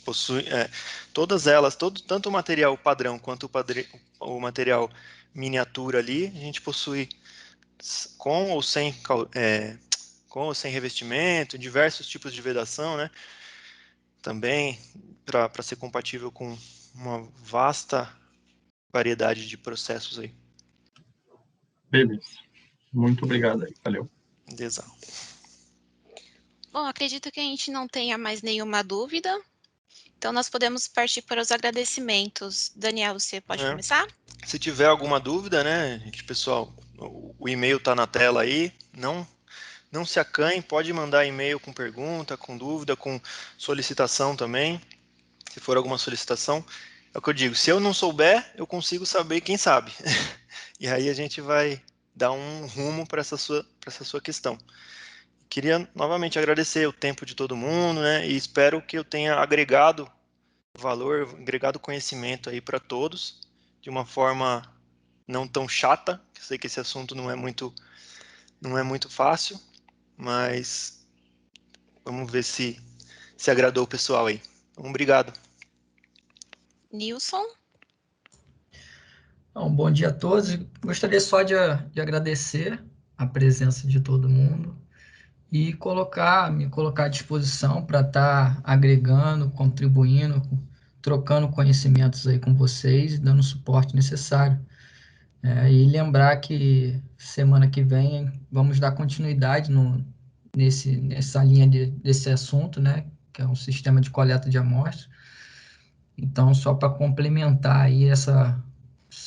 Possui, todas elas, tanto o material padrão quanto o material miniatura ali, a gente possui com ou sem revestimento, diversos tipos de vedação, né? Também para ser compatível com uma vasta variedade de processos aí. Beleza. Muito obrigado aí, valeu. Beleza. Bom, acredito que a gente não tenha mais nenhuma dúvida. Então, nós podemos partir para os agradecimentos. Daniel, você pode começar? Se tiver alguma dúvida, né, gente, pessoal, o e-mail está na tela aí. Não se acanhe, pode mandar e-mail com pergunta, com dúvida, com solicitação também. Se for alguma solicitação, é o que eu digo. Se eu não souber, eu consigo saber quem sabe. E aí a gente vai dar um rumo para essa sua questão. Queria novamente agradecer o tempo de todo mundo, né? E espero que eu tenha agregado valor, agregado conhecimento aí para todos, de uma forma não tão chata. Eu sei que esse assunto não é muito fácil, mas vamos ver se agradou o pessoal aí. Então, obrigado. Nilson? Bom, bom dia a todos. Gostaria só de agradecer a presença de todo mundo e me colocar à disposição para estar agregando, contribuindo, trocando conhecimentos aí com vocês e dando o suporte necessário. E lembrar que semana que vem vamos dar continuidade nessa linha desse assunto, né, que é um sistema de coleta de amostras. Então, só para complementar aí essa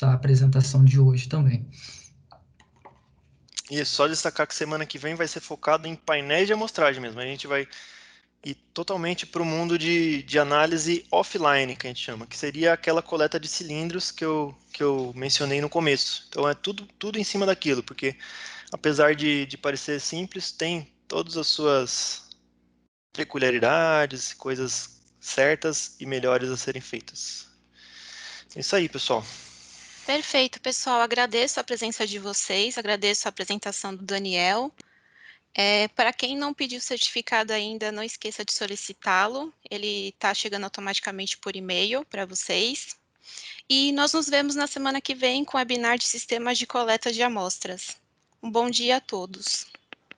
apresentação de hoje também. E só destacar que semana que vem vai ser focado em painéis de amostragem mesmo. A gente vai ir totalmente para o mundo de análise offline, que a gente chama, que seria aquela coleta de cilindros que eu mencionei no começo. Então é tudo em cima daquilo, porque apesar de parecer simples, tem todas as suas peculiaridades, coisas certas e melhores a serem feitas. É isso aí, pessoal. Perfeito, pessoal. Agradeço a presença de vocês, agradeço a apresentação do Daniel. Para quem não pediu o certificado ainda, não esqueça de solicitá-lo. Ele está chegando automaticamente por e-mail para vocês. E nós nos vemos na semana que vem com o webinar de sistemas de coleta de amostras. Um bom dia a todos.